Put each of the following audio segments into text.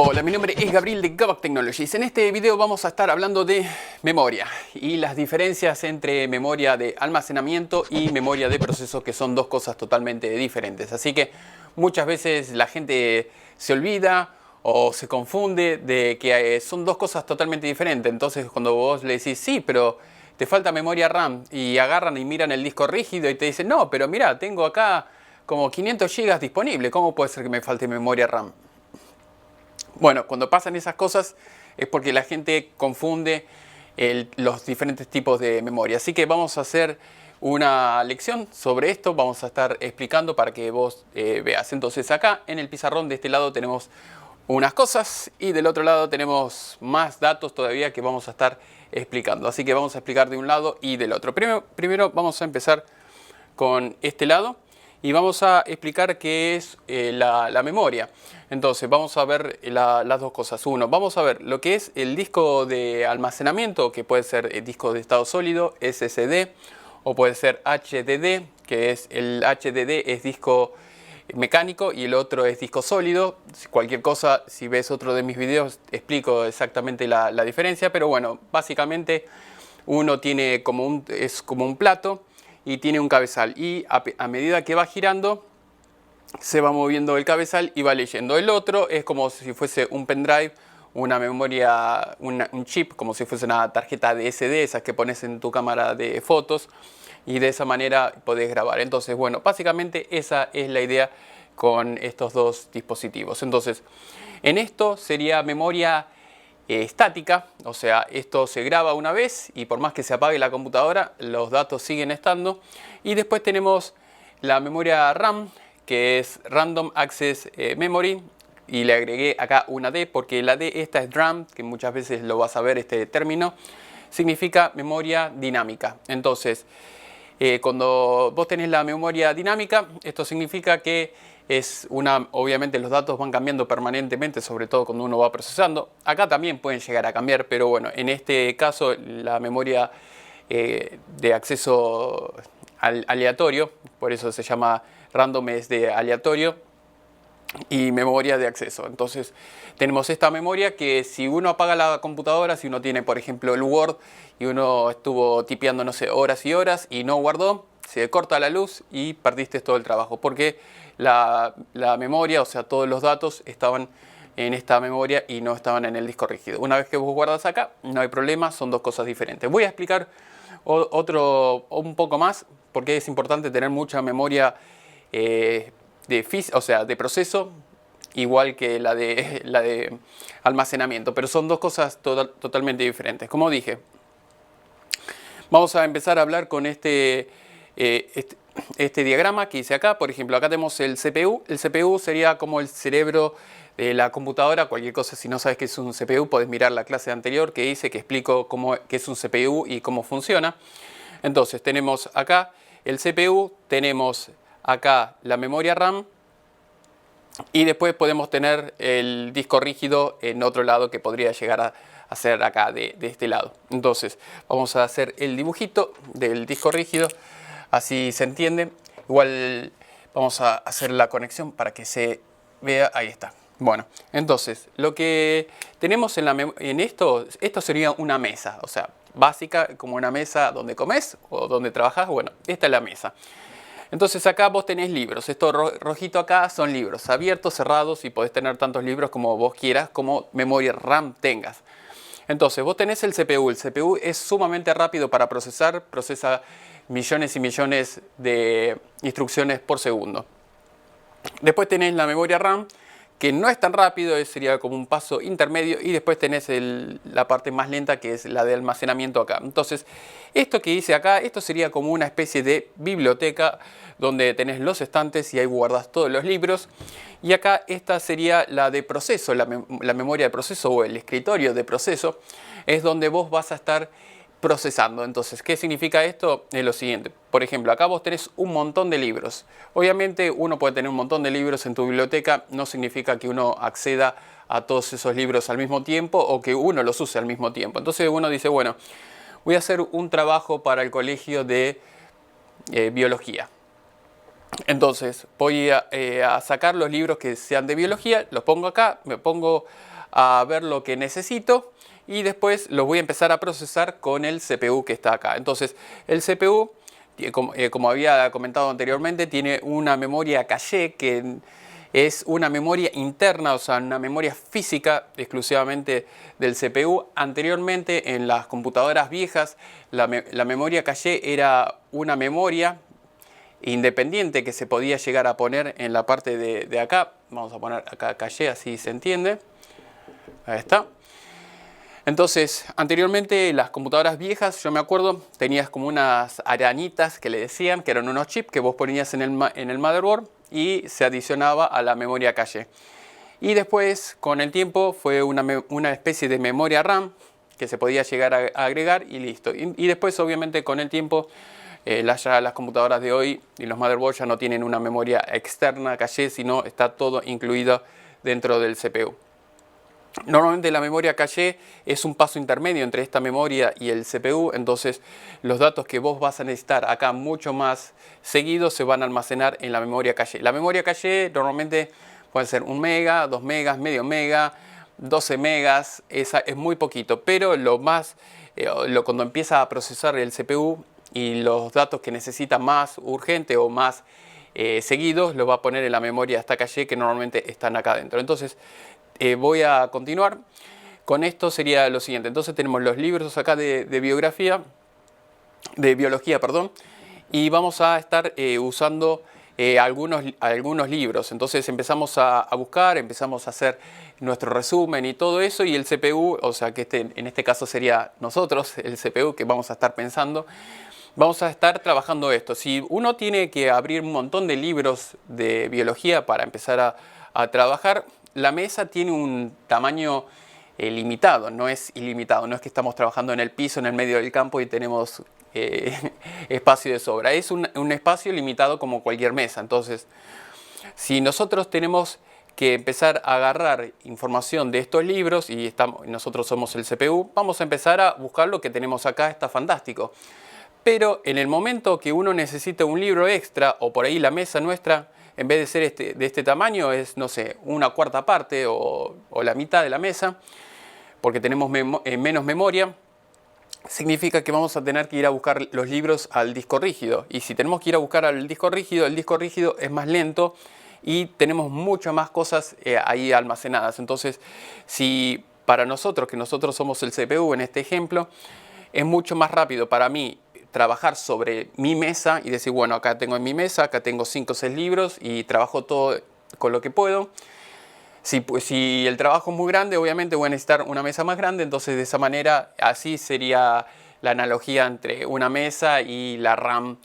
Hola, mi nombre es Gabriel de Gavac Technologies. En este video vamos a estar hablando de memoria y las diferencias entre memoria de almacenamiento y memoria de proceso, que son dos cosas totalmente diferentes. Así que muchas veces la gente se olvida o se confunde de que son dos cosas totalmente diferentes. Entonces cuando vos le decís, sí, pero te falta memoria RAM, y agarran y miran el disco rígido y te dicen, no, pero mira, tengo acá como 500 GB disponible, ¿cómo puede ser que me falte memoria RAM? Bueno, cuando pasan esas cosas es porque la gente confunde los diferentes tipos de memoria. Así que vamos a hacer una lección sobre esto, vamos a estar explicando para que vos veas. Entonces acá en el pizarrón de este lado tenemos unas cosas y del otro lado tenemos más datos todavía que vamos a estar explicando. Así que vamos a explicar de un lado y del otro. Primero vamos a empezar con este lado y vamos a explicar qué es la memoria. Entonces vamos a ver las dos cosas. Uno, vamos a ver lo que es el disco de almacenamiento, que puede ser el disco de estado sólido, SSD, o puede ser HDD, que es el HDD es disco mecánico y el otro es disco sólido. Cualquier cosa, si ves otro de mis videos, explico exactamente la diferencia, pero bueno, básicamente uno tiene es como un plato y tiene un cabezal, y a medida que va girando se va moviendo el cabezal y va leyendo. El otro es como si fuese un pendrive, una memoria, un chip, como si fuese una tarjeta de SD, esas que pones en tu cámara de fotos, y de esa manera podés grabar. Entonces, bueno, básicamente esa es la idea con estos dos dispositivos. Entonces, en esto sería memoria estática, o sea, esto se graba una vez y por más que se apague la computadora, los datos siguen estando. Y después tenemos la memoria RAM, que es Random Access Memory, y le agregué acá una D porque la D esta es DRAM, que muchas veces lo vas a ver este término, significa memoria dinámica. Entonces, cuando vos tenés la memoria dinámica, esto significa que obviamente los datos van cambiando permanentemente, sobre todo cuando uno va procesando. Acá también pueden llegar a cambiar, pero bueno, en este caso la memoria de acceso aleatorio, por eso se llama random, es de aleatorio, y memoria de acceso. Entonces tenemos esta memoria que si uno apaga la computadora, si uno tiene por ejemplo el Word y uno estuvo tipeando no sé horas y horas y no guardó, se corta la luz y perdiste todo el trabajo, porque la memoria, o sea todos los datos estaban en esta memoria y no estaban en el disco rígido. Una vez que vos guardas acá, no hay problema, son dos cosas diferentes. Voy a explicar un poco más porque es importante tener mucha memoria de proceso, igual que la de almacenamiento, pero son dos cosas totalmente diferentes. Como dije, vamos a empezar a hablar con este diagrama que hice acá. Por ejemplo, acá tenemos el CPU. El CPU sería como el cerebro de la computadora. Cualquier cosa, si no sabes qué es un CPU, podés mirar la clase anterior que hice, que explico qué es un CPU y cómo funciona. Entonces, tenemos acá el CPU, tenemos acá la memoria RAM, y después podemos tener el disco rígido en otro lado que podría llegar a ser acá de este lado. Entonces vamos a hacer el dibujito del disco rígido, así se entiende. Igual vamos a hacer la conexión para que se vea. Ahí está. Bueno, entonces lo que tenemos en esto sería una mesa, o sea, básica, como una mesa donde comes o donde trabajas. Bueno, esta es la mesa. Entonces acá vos tenés libros. Esto rojito acá son libros abiertos, cerrados, y podés tener tantos libros como vos quieras, como memoria RAM tengas. Entonces vos tenés el CPU. El CPU es sumamente rápido para procesar, procesa millones y millones de instrucciones por segundo. Después tenés la memoria RAM, que no es tan rápido, sería como un paso intermedio, y después tenés la parte más lenta, que es la de almacenamiento acá. Entonces, esto que hice acá, esto sería como una especie de biblioteca donde tenés los estantes y ahí guardas todos los libros. Y acá esta sería la de proceso, la memoria de proceso, o el escritorio de proceso, es donde vos vas a estar procesando. Entonces, ¿qué significa esto? Es lo siguiente. Por ejemplo, acá vos tenés un montón de libros. Obviamente uno puede tener un montón de libros en tu biblioteca, no significa que uno acceda a todos esos libros al mismo tiempo o que uno los use al mismo tiempo. Entonces uno dice, bueno, voy a hacer un trabajo para el colegio de biología. Entonces voy a sacar los libros que sean de biología, los pongo acá, me pongo a ver lo que necesito y después los voy a empezar a procesar con el CPU que está acá. Entonces el CPU, como había comentado anteriormente, tiene una memoria caché que es una memoria interna, o sea, una memoria física exclusivamente del CPU. Anteriormente, en las computadoras viejas, la memoria caché era una memoria independiente que se podía llegar a poner en la parte de acá. Vamos a poner acá caché, así se entiende. Ahí está. Entonces, anteriormente las computadoras viejas, yo me acuerdo, tenías como unas arañitas que le decían, que eran unos chips que vos ponías en el motherboard y se adicionaba a la memoria caché. Y después, con el tiempo, fue una especie de memoria RAM que se podía llegar a agregar y listo. Y después, obviamente, con el tiempo, ya las computadoras de hoy y los motherboards ya no tienen una memoria externa caché, sino está todo incluido dentro del CPU. Normalmente la memoria caché es un paso intermedio entre esta memoria y el CPU, entonces los datos que vos vas a necesitar acá mucho más seguidos se van a almacenar en la memoria caché. La memoria caché normalmente puede ser 1 mega, 2 megas, medio mega, 12 megas, es muy poquito, pero cuando empieza a procesar el CPU y los datos que necesita más urgente o más seguidos, los va a poner en la memoria esta caché que normalmente están acá adentro. Entonces, voy a continuar. Con esto sería lo siguiente. Entonces tenemos los libros acá de biología, perdón, y vamos a estar usando algunos libros. Entonces empezamos a buscar, empezamos a hacer nuestro resumen y todo eso, y el CPU, o sea que en este caso sería nosotros, el CPU que vamos a estar pensando, vamos a estar trabajando esto. Si uno tiene que abrir un montón de libros de biología para empezar a trabajar, la mesa tiene un tamaño limitado, no es ilimitado. No es que estamos trabajando en el piso, en el medio del campo y tenemos espacio de sobra. Es un espacio limitado como cualquier mesa. Entonces, si nosotros tenemos que empezar a agarrar información de estos libros y nosotros somos el CPU, vamos a empezar a buscar lo que tenemos acá, está fantástico. Pero en el momento que uno necesita un libro extra, o por ahí la mesa nuestra, en vez de ser de este tamaño, es, no sé, una cuarta parte o la mitad de la mesa, porque tenemos menos memoria, significa que vamos a tener que ir a buscar los libros al disco rígido. Y si tenemos que ir a buscar al disco rígido, el disco rígido es más lento y tenemos muchas más cosas ahí almacenadas. Entonces, si para nosotros, que nosotros somos el CPU en este ejemplo, es mucho más rápido para mí trabajar sobre mi mesa y decir, bueno, acá tengo en mi mesa, acá tengo 5 o 6 libros y trabajo todo con lo que puedo. Si el trabajo es muy grande, obviamente voy a necesitar una mesa más grande, entonces de esa manera, así sería la analogía entre una mesa y la RAM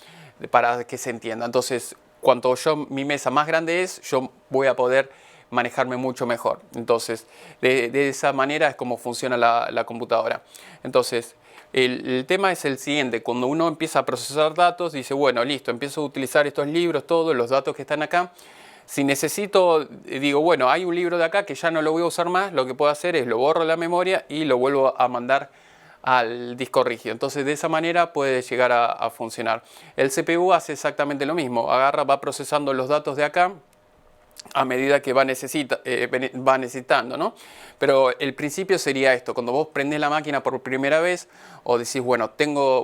para que se entienda. Entonces, cuanto mi mesa más grande es, yo voy a poder manejarme mucho mejor. Entonces, de esa manera es como funciona la computadora. Entonces, el tema es el siguiente: cuando uno empieza a procesar datos, dice, bueno, listo, empiezo a utilizar estos libros, todos los datos que están acá. Si necesito, digo, bueno, hay un libro de acá que ya no lo voy a usar más, lo que puedo hacer es lo borro de la memoria y lo vuelvo a mandar al disco rígido. Entonces, de esa manera puede llegar a funcionar. El CPU hace exactamente lo mismo, va procesando los datos de acá a medida que va necesitando, ¿no? Pero el principio sería esto: cuando vos prendés la máquina por primera vez o decís, bueno,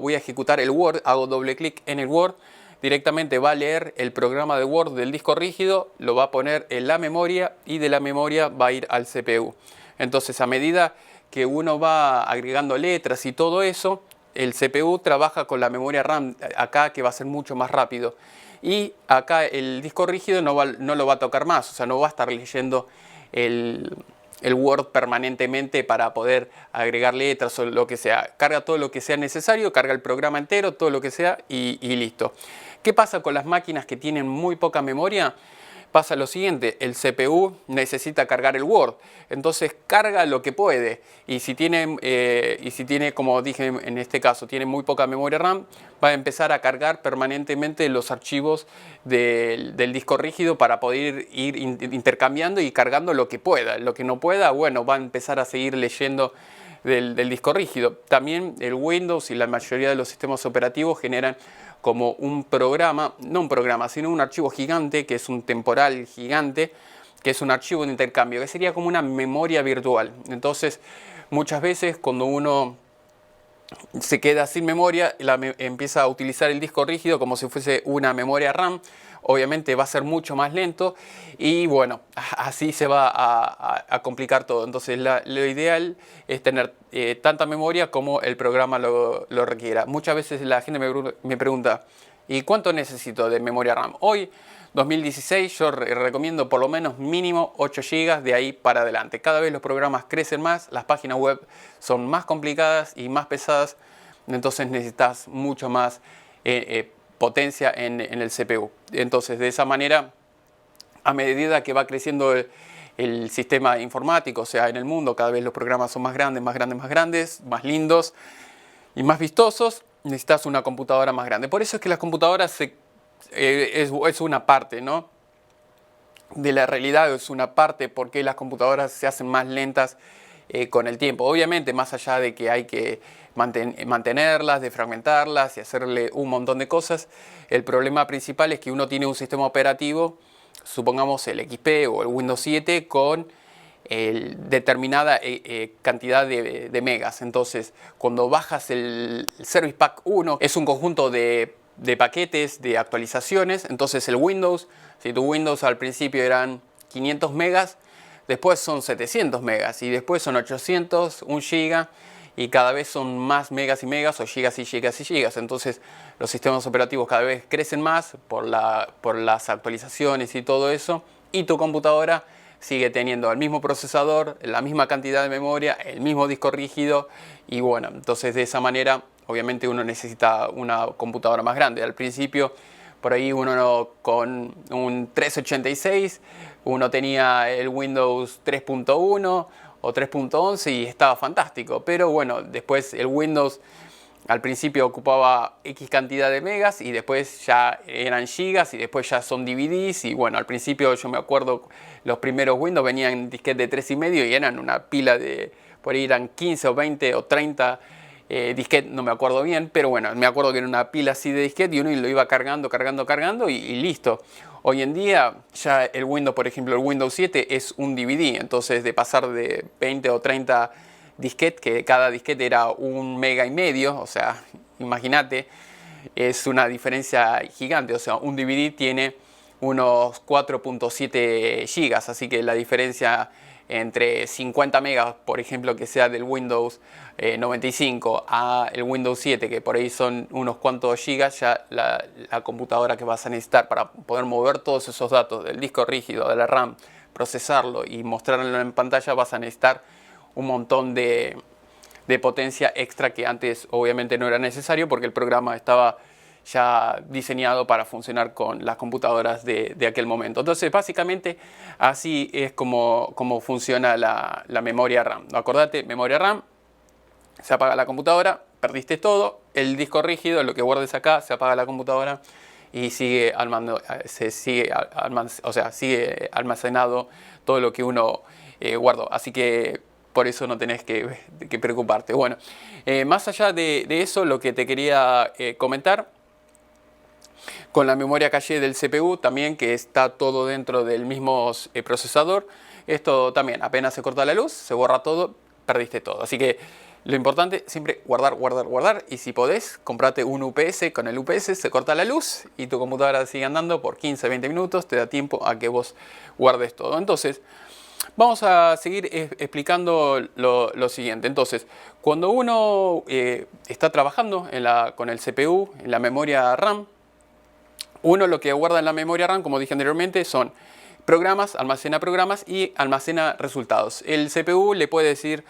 voy a ejecutar el Word, hago doble clic en el Word, directamente va a leer el programa de Word del disco rígido, lo va a poner en la memoria y de la memoria va a ir al CPU. Entonces, a medida que uno va agregando letras y todo eso, el CPU trabaja con la memoria RAM acá, que va a ser mucho más rápido. Y acá el disco rígido no lo va a tocar más, o sea, no va a estar leyendo el Word permanentemente para poder agregar letras o lo que sea. Carga todo lo que sea necesario, carga el programa entero, todo lo que sea y listo. ¿Qué pasa con las máquinas que tienen muy poca memoria? Pasa lo siguiente: el CPU necesita cargar el Word, entonces carga lo que puede, y si tiene, como dije en este caso, tiene muy poca memoria RAM, va a empezar a cargar permanentemente los archivos del disco rígido para poder ir intercambiando y cargando lo que pueda. Lo que no pueda, bueno, va a empezar a seguir leyendo del disco rígido. También el Windows y la mayoría de los sistemas operativos generan como un programa, no un programa, sino un archivo gigante, que es un temporal gigante, que es un archivo de intercambio, que sería como una memoria virtual. Entonces, muchas veces cuando uno se queda sin memoria, empieza a utilizar el disco rígido como si fuese una memoria RAM. Obviamente va a ser mucho más lento y bueno, así se va a complicar todo. Entonces lo ideal es tener tanta memoria como el programa lo requiera. Muchas veces la gente me pregunta, ¿y cuánto necesito de memoria RAM? Hoy, 2016, yo recomiendo por lo menos mínimo 8 GB de ahí para adelante. Cada vez los programas crecen más, las páginas web son más complicadas y más pesadas, entonces necesitas mucho más potencia en el CPU. Entonces, de esa manera, a medida que va creciendo el sistema informático, o sea, en el mundo, cada vez los programas son más grandes, más grandes, más grandes, más lindos y más vistosos, necesitas una computadora más grande. Por eso es que las computadoras es una parte, ¿no?, de la realidad, es una parte porque las computadoras se hacen más lentas con el tiempo. Obviamente, más allá de que hay que mantenerlas, defragmentarlas y hacerle un montón de cosas, el problema principal es que uno tiene un sistema operativo, supongamos el XP o el Windows 7, con determinada cantidad de megas. Entonces, cuando bajas el Service Pack 1, es un conjunto de paquetes, de actualizaciones. Entonces el Windows, si tu Windows al principio eran 500 megas, después son 700 megas y después son 800, 1 giga, y cada vez son más megas y megas o gigas y gigas y gigas. Entonces los sistemas operativos cada vez crecen más por las actualizaciones y todo eso, y tu computadora sigue teniendo el mismo procesador, la misma cantidad de memoria, el mismo disco rígido, y bueno, entonces de esa manera obviamente uno necesita una computadora más grande. Al principio, por ahí uno con un 386, uno tenía el Windows 3.1 o 3.11 y estaba fantástico. Pero bueno, después el Windows al principio ocupaba X cantidad de megas y después ya eran gigas y después ya son DVDs. Y bueno, al principio yo me acuerdo los primeros Windows venían en disquetes de 3,5 y eran una pila de, por ahí eran 15 o 20 o 30 disquete, no me acuerdo bien, pero bueno, me acuerdo que era una pila así de disquete y uno lo iba cargando y listo. Hoy en día ya el Windows, por ejemplo, el Windows 7 es un DVD, entonces de pasar de 20 o 30 disquete, que cada disquete era 1,5 megas, o sea, imagínate, es una diferencia gigante. O sea, un DVD tiene unos 4.7 gigas, así que la diferencia entre 50 megas, por ejemplo, que sea del Windows 95 a el Windows 7, que por ahí son unos cuantos gigas, ya la computadora que vas a necesitar para poder mover todos esos datos del disco rígido, de la RAM, procesarlo y mostrarlo en pantalla, vas a necesitar un montón de potencia extra que antes obviamente no era necesario porque el programa estaba ya diseñado para funcionar con las computadoras de aquel momento. Entonces, básicamente, así es como funciona la memoria RAM. Acordate, memoria RAM, se apaga la computadora, perdiste todo, el disco rígido, lo que guardes acá, se apaga la computadora y sigue sigue almacenado todo lo que uno guardó. Así que por eso no tenés que preocuparte. Bueno, más allá de eso, lo que te quería comentar, con la memoria caché del CPU también, que está todo dentro del mismo procesador, esto también, apenas se corta la luz, se borra todo, perdiste todo. Así que lo importante, siempre guardar, guardar, guardar, y si podés, comprate un UPS. Con el UPS se corta la luz y tu computadora sigue andando por 15, 20 minutos, te da tiempo a que vos guardes todo. Entonces, vamos a seguir explicando lo siguiente. Entonces, cuando uno está trabajando con el CPU, en la memoria RAM, uno lo que guarda en la memoria RAM, como dije anteriormente, son programas, almacena programas y almacena resultados. El CPU le puede decir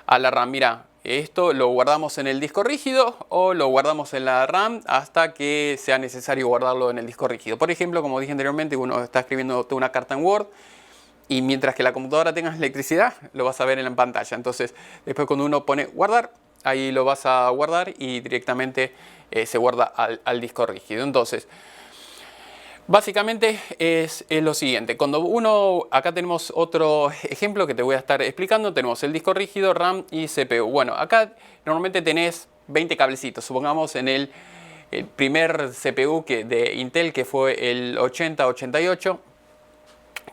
a la RAM, mira, esto lo guardamos en el disco rígido o lo guardamos en la RAM hasta que sea necesario guardarlo en el disco rígido. Por ejemplo, como dije anteriormente, uno está escribiendo toda una carta en Word y mientras que la computadora tenga electricidad, lo vas a ver en la pantalla. Entonces, después cuando uno pone guardar, ahí lo vas a guardar y directamente se guarda al disco rígido. Entonces, básicamente es lo siguiente. Cuando acá tenemos otro ejemplo que te voy a estar explicando. Tenemos el disco rígido, RAM y CPU. Bueno, acá normalmente tenés 20 cablecitos. Supongamos en el primer CPU de Intel, que fue el 8088,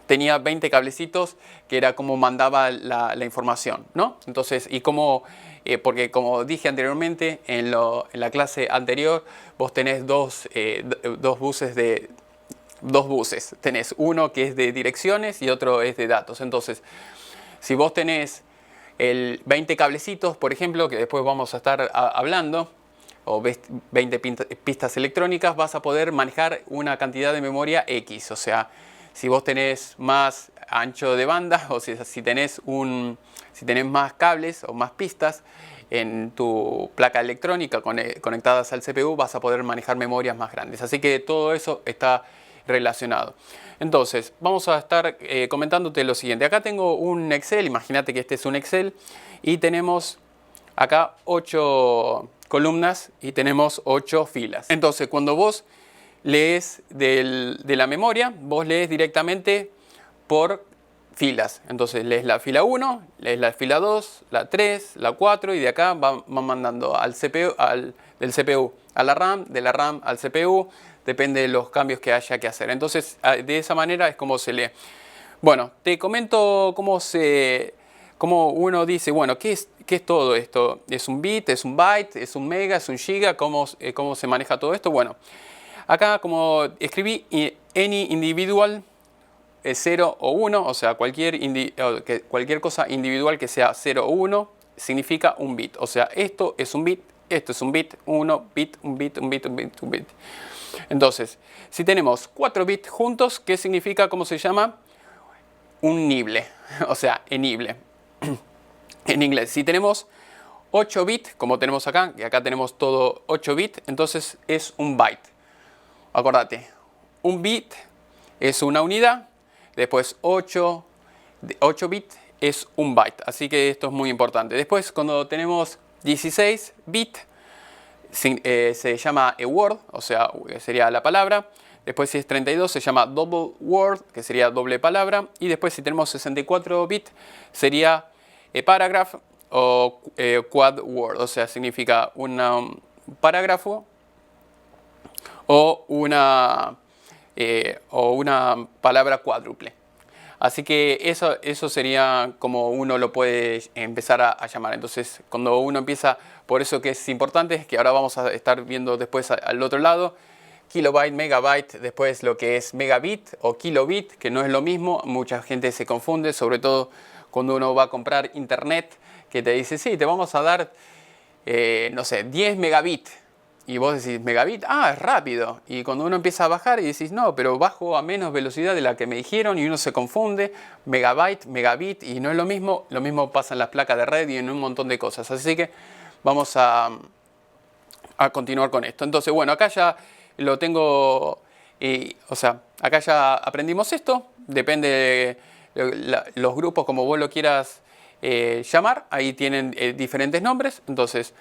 tenía 20 cablecitos, que era como mandaba la información, ¿no? Entonces, y como, porque como dije anteriormente, en la clase anterior, vos tenés dos buses. Tenés uno que es de direcciones y otro es de datos. Entonces, si vos tenés 20 cablecitos, por ejemplo, que después vamos a estar hablando, o 20 pistas electrónicas, vas a poder manejar una cantidad de memoria X. O sea, si vos tenés más ancho de banda, o sea, si tenés más cables o más pistas en tu placa electrónica conectadas al CPU, vas a poder manejar memorias más grandes. Así que todo eso está relacionado. Entonces, vamos a estar comentándote lo siguiente. Acá tengo un Excel, imagínate que este es un Excel, y tenemos acá 8 columnas y tenemos 8 filas. Entonces, cuando vos lees de la memoria, vos lees directamente por filas. Entonces lees la fila 1, lees la fila 2, la 3, la 4 y de acá van mandando al CPU, del CPU a la RAM, de la RAM al CPU, depende de los cambios que haya que hacer. Entonces de esa manera es como se lee. Bueno, te comento cómo uno dice, bueno, ¿qué es todo esto? ¿Es un bit? ¿Es un byte? ¿Es un mega? ¿Es un giga? ¿Cómo se maneja todo esto? Bueno, acá como escribí any individual 0 o 1, o sea, cualquier cosa individual que sea 0 o 1 significa un bit. O sea, esto es un bit, 1 bit, un bit, un bit, un bit, un bit. Entonces, si tenemos 4 bits juntos, ¿qué significa? ¿Cómo se llama? Un nible, o sea, enible. En inglés, si tenemos 8 bits, como tenemos acá, y acá tenemos todo 8 bits, entonces es un byte. Acordate, un bit es una unidad, después 8 bits es un byte, así que esto es muy importante. Después, cuando tenemos 16 bits, se llama a word, o sea, sería la palabra. Después, si es 32, se llama double word, que sería doble palabra. Y después, si tenemos 64 bits, sería paragraph o quad word, o sea, significa un parágrafo o una palabra cuádruple. Así que eso sería como uno lo puede empezar a llamar. Entonces, cuando uno empieza, por eso que es importante, es que ahora vamos a estar viendo después al otro lado, kilobyte, megabyte, después lo que es megabit o kilobit, que no es lo mismo, mucha gente se confunde, sobre todo cuando uno va a comprar internet, que te dice, sí, te vamos a dar, no sé, 10 megabits. Y vos decís, megabit, es rápido. Y cuando uno empieza a bajar y decís, no, pero bajo a menos velocidad de la que me dijeron y uno se confunde, megabyte, megabit, y no es lo mismo. Lo mismo pasa en las placas de red y en un montón de cosas. Así que vamos a continuar con esto. Entonces, bueno, acá ya lo tengo, o sea, acá ya aprendimos esto. Depende de los grupos como vos lo quieras llamar. Ahí tienen diferentes nombres. Entonces,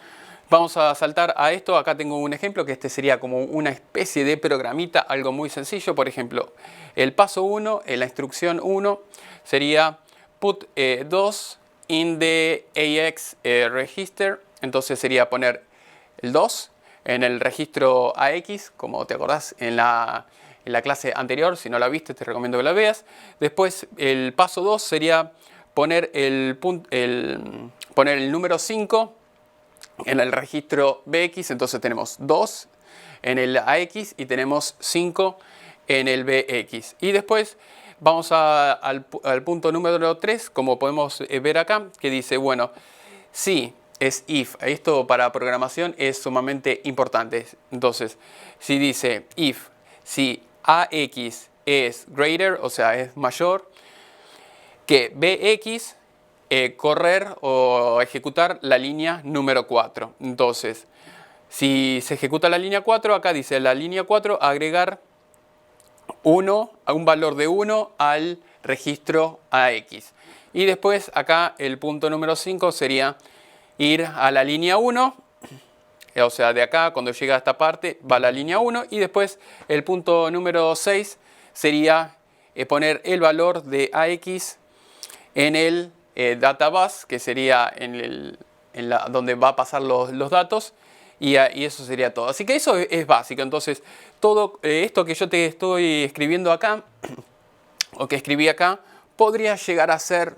vamos a saltar a esto. Acá tengo un ejemplo que este sería como una especie de programita, algo muy sencillo. Por ejemplo, el paso 1, la instrucción 1 sería put 2 in the AX register. Entonces sería poner el 2 en el registro AX, como te acordás en la clase anterior. Si no la viste, te recomiendo que la veas. Después el paso 2 sería poner el número 5 en el registro BX. Entonces tenemos 2 en el AX y tenemos 5 en el BX. Y después vamos al punto número 3, como podemos ver acá, que dice, bueno, si es if. Esto para programación es sumamente importante. Entonces, si dice if, si AX es greater, o sea, es mayor que BX, correr o ejecutar la línea número 4. Entonces, si se ejecuta la línea 4, acá dice la línea 4 agregar 1 a un valor de 1 al registro AX. Y después acá el punto número 5 sería ir a la línea 1, o sea, de acá cuando llega a esta parte va a la línea 1 y después el punto número 6 sería poner el valor de AX en el databus, que sería donde va a pasar los datos, y eso sería todo. Así que eso es básico. Entonces, todo esto que yo te estoy escribiendo acá o que escribí acá podría llegar a ser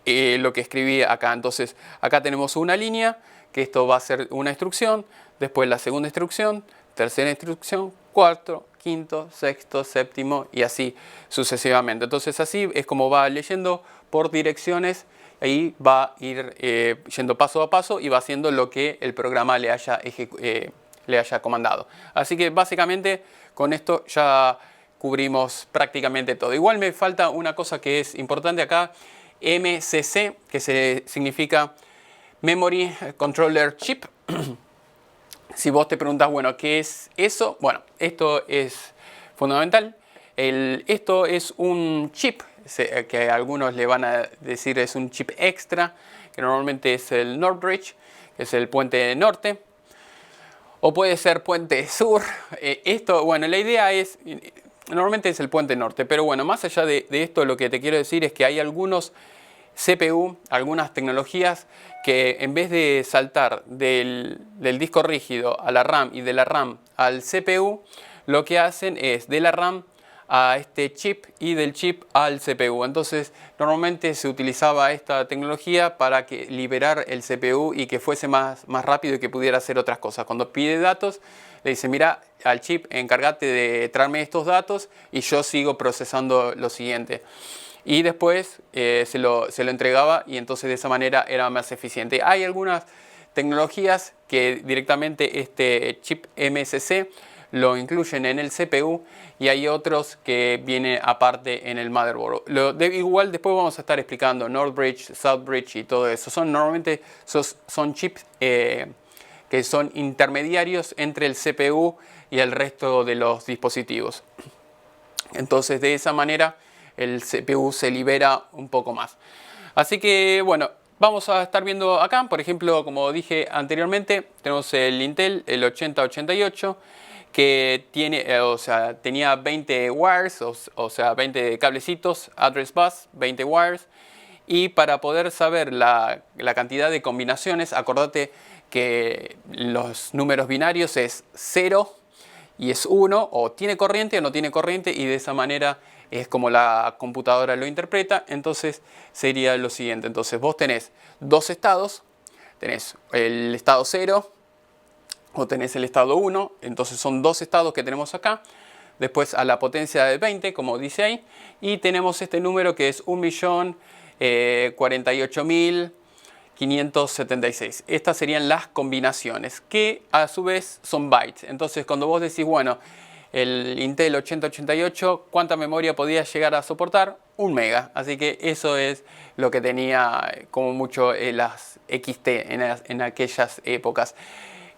lo que escribí acá. Entonces acá tenemos una línea, que esto va a ser una instrucción, después la segunda instrucción, tercera instrucción, cuarto, quinto, sexto, séptimo y así sucesivamente. Entonces así es como va leyendo por direcciones, ahí va a ir yendo paso a paso y va haciendo lo que el programa le haya comandado. Así que básicamente con esto ya cubrimos prácticamente todo. Igual me falta una cosa que es importante acá, MCC, que significa Memory Controller Chip. Si vos te preguntas, bueno, ¿qué es eso? Bueno, esto es fundamental. Esto es un chip que algunos le van a decir es un chip extra, que normalmente es el Northbridge, que es el puente norte, o puede ser puente sur. Bueno, la idea es, normalmente es el puente norte, pero bueno, más allá de esto, lo que te quiero decir es que hay algunos CPU, algunas tecnologías que en vez de saltar del disco rígido a la RAM y de la RAM al CPU, lo que hacen es de la RAM a este chip y del chip al CPU. Entonces normalmente se utilizaba esta tecnología para liberar el CPU y que fuese más rápido y que pudiera hacer otras cosas. Cuando pide datos le dice, mira, al chip encárgate de traerme estos datos y yo sigo procesando lo siguiente. Y después se lo entregaba y entonces de esa manera era más eficiente. Hay algunas tecnologías que directamente este chip MSC lo incluyen en el CPU y hay otros que vienen aparte en el motherboard. Igual después vamos a estar explicando Northbridge, Southbridge y todo eso. Normalmente son chips que son intermediarios entre el CPU y el resto de los dispositivos. Entonces de esa manera el CPU se libera un poco más. Así que bueno, vamos a estar viendo acá, por ejemplo, como dije anteriormente, tenemos el Intel, el 8088, que tenía 20 wires, o sea, 20 cablecitos, address bus, 20 wires. Y para poder saber la cantidad de combinaciones, acordate que los números binarios es 0 y es 1, o tiene corriente o no tiene corriente, y de esa manera es como la computadora lo interpreta. Entonces sería lo siguiente, entonces vos tenés dos estados, tenés el estado 0 o tenés el estado 1, entonces son dos estados que tenemos acá, después a la potencia de 20, como dice ahí, y tenemos este número que es 1.048.576. Estas serían las combinaciones, que a su vez son bytes. Entonces cuando vos decís, bueno, el Intel 8088, ¿cuánta memoria podía llegar a soportar? 1 mega. Así que eso es lo que tenía como mucho las XT en aquellas épocas.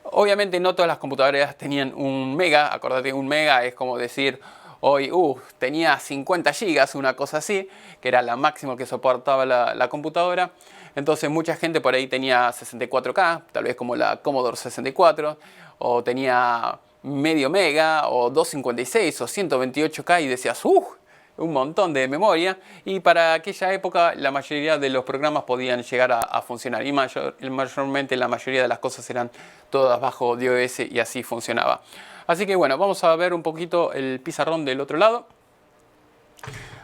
Obviamente no todas las computadoras tenían 1 mega. Acordate, 1 mega es como decir hoy, tenía 50 gigas, una cosa así, que era la máxima que soportaba la computadora. Entonces mucha gente por ahí tenía 64K, tal vez como la Commodore 64, o tenía medio mega, o 256, o 128K, y decías, un montón de memoria. Y para aquella época la mayoría de los programas podían llegar a funcionar, y mayormente la mayoría de las cosas eran todas bajo DOS y así funcionaba. Así que bueno, vamos a ver un poquito el pizarrón del otro lado.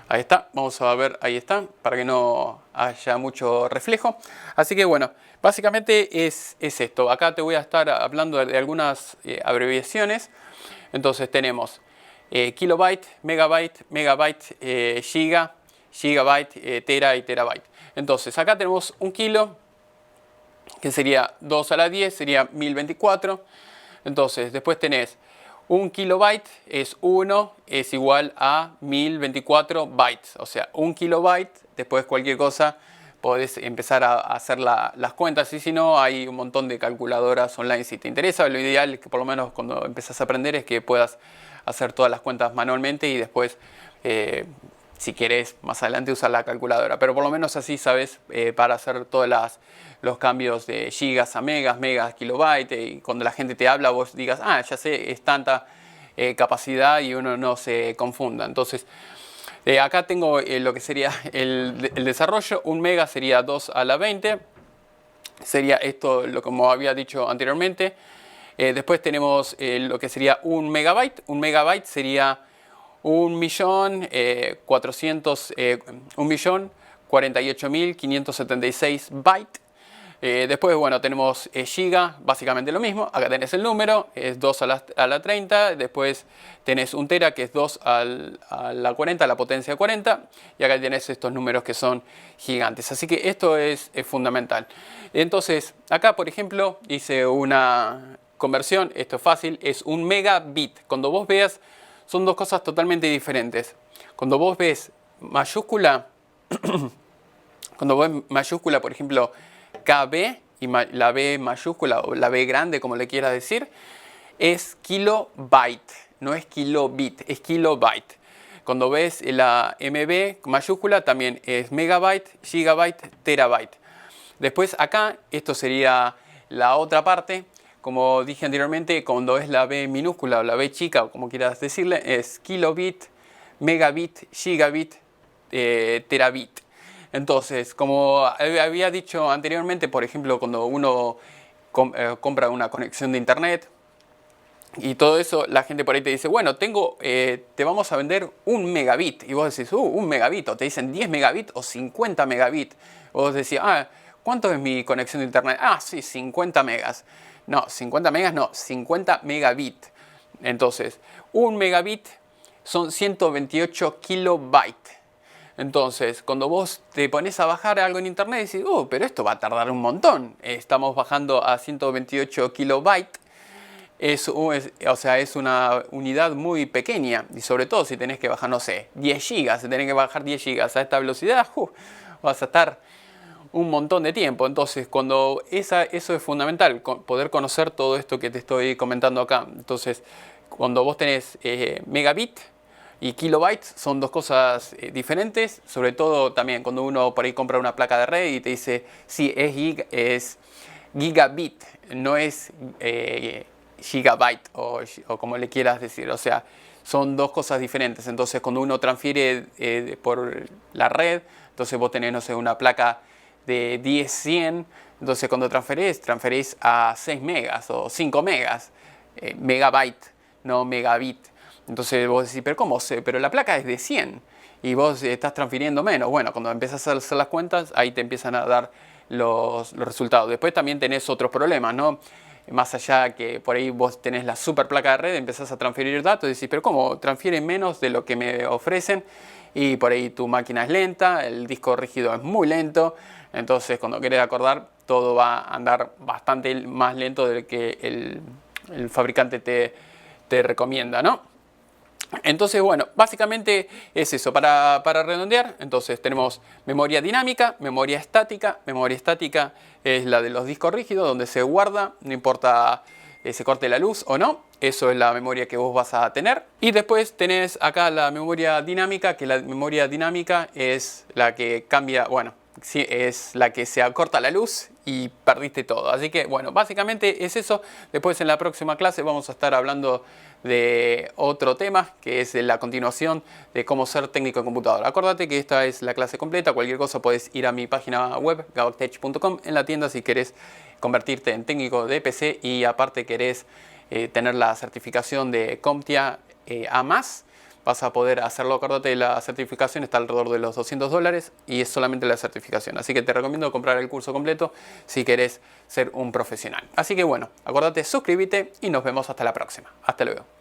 Ahí está, vamos a ver, ahí está, para que no haya mucho reflejo. Así que bueno, básicamente es esto. Acá te voy a estar hablando de algunas abreviaciones. Entonces tenemos kilobyte, megabyte, giga, gigabyte, tera y terabyte. Entonces acá tenemos un kilo, que sería 2 a la 10, sería 1024. Entonces después tenés 1 kilobyte es igual a 1024 bytes. O sea, 1 kilobyte, después cualquier cosa podés empezar a hacer las cuentas. Y si no, hay un montón de calculadoras online. Si te interesa, lo ideal es que por lo menos cuando empezás a aprender es que puedas hacer todas las cuentas manualmente y después, si querés, más adelante usar la calculadora. Pero por lo menos así sabes para hacer todos los cambios de gigas a megas, megas, kilobytes, y cuando la gente te habla vos digas, ya sé, es tanta capacidad, y uno no se confunda. Entonces acá tengo lo que sería el desarrollo. 1 mega sería 2 a la 20, sería esto como había dicho anteriormente. Después tenemos lo que sería 1 megabyte. 1 megabyte sería 1.048.576 bytes. Después, bueno, tenemos giga, básicamente lo mismo. Acá tenés el número, es 2 a la 30. Después tenés un tera, que es 2 a la 40, a la potencia 40. Y acá tenés estos números que son gigantes. Así que esto es fundamental. Entonces, acá, por ejemplo, hice una conversión. Esto es fácil, es un megabit. Cuando vos veas, son dos cosas totalmente diferentes. Cuando vos ves mayúscula, por ejemplo, KB, y la B mayúscula o la B grande, como le quieras decir, es kilobyte, no es kilobit, es kilobyte. Cuando ves la MB mayúscula, también es megabyte, gigabyte, terabyte. Después acá, esto sería la otra parte. Como dije anteriormente, cuando es la B minúscula o la B chica, o como quieras decirle, es kilobit, megabit, gigabit, terabit. Entonces, como había dicho anteriormente, por ejemplo, cuando uno compra una conexión de internet y todo eso, la gente por ahí te dice, bueno, te vamos a vender 1 megabit. Y vos decís, 1 megabit, o te dicen 10 megabit o 50 megabit. Vos decís, ¿cuánto es mi conexión de internet? Sí, 50 megas. No, 50 megas no, 50 megabit. Entonces, 1 megabit son 128 kilobytes. Entonces, cuando vos te pones a bajar algo en internet, decís, pero esto va a tardar un montón. Estamos bajando a 128 kilobytes. O sea, es una unidad muy pequeña. Y sobre todo si tenés que bajar, no sé, 10 gigas. Si tenés que bajar 10 gigas a esta velocidad, vas a estar un montón de tiempo. Entonces, eso es fundamental, poder conocer todo esto que te estoy comentando acá. Entonces, cuando vos tenés megabit y kilobytes, son dos cosas diferentes. Sobre todo también cuando uno por ahí compra una placa de red y te dice, sí, es gigabit, no es gigabyte o como le quieras decir. O sea, son dos cosas diferentes. Entonces, cuando uno transfiere por la red, entonces vos tenés, no sé, una placa de 10-100, entonces cuando transferís a 6 megas o 5 megas, megabyte, no megabit. Entonces vos decís, pero ¿cómo sé? Pero la placa es de 100 y vos estás transfiriendo menos. Bueno, cuando empiezas a hacer las cuentas, ahí te empiezan a dar los resultados. Después también tenés otros problemas, ¿no? Más allá que por ahí vos tenés la super placa de red, empezás a transferir datos y decís, pero ¿cómo? Transfieren menos de lo que me ofrecen y por ahí tu máquina es lenta, el disco rígido es muy lento. Entonces, cuando querés acordar, todo va a andar bastante más lento del que el fabricante te recomienda, ¿no? Entonces, bueno, básicamente es eso. Para redondear, entonces tenemos memoria dinámica, memoria estática. Memoria estática es la de los discos rígidos, donde se guarda, no importa se corte la luz o no. Eso es la memoria que vos vas a tener. Y después tenés acá la memoria dinámica, que la memoria dinámica es la que cambia, bueno, sí, es la que se acorta la luz y perdiste todo. Así que, bueno, básicamente es eso. Después en la próxima clase vamos a estar hablando de otro tema, que es la continuación de cómo ser técnico en computadora. Acuérdate que esta es la clase completa. Cualquier cosa puedes ir a mi página web, gabactech.com, en la tienda si querés convertirte en técnico de PC y aparte querés tener la certificación de CompTIA A+. Vas a poder hacerlo. Acuérdate, la certificación está alrededor de los $200 y es solamente la certificación. Así que te recomiendo comprar el curso completo si querés ser un profesional. Así que bueno, acuérdate, suscríbete y nos vemos hasta la próxima. Hasta luego.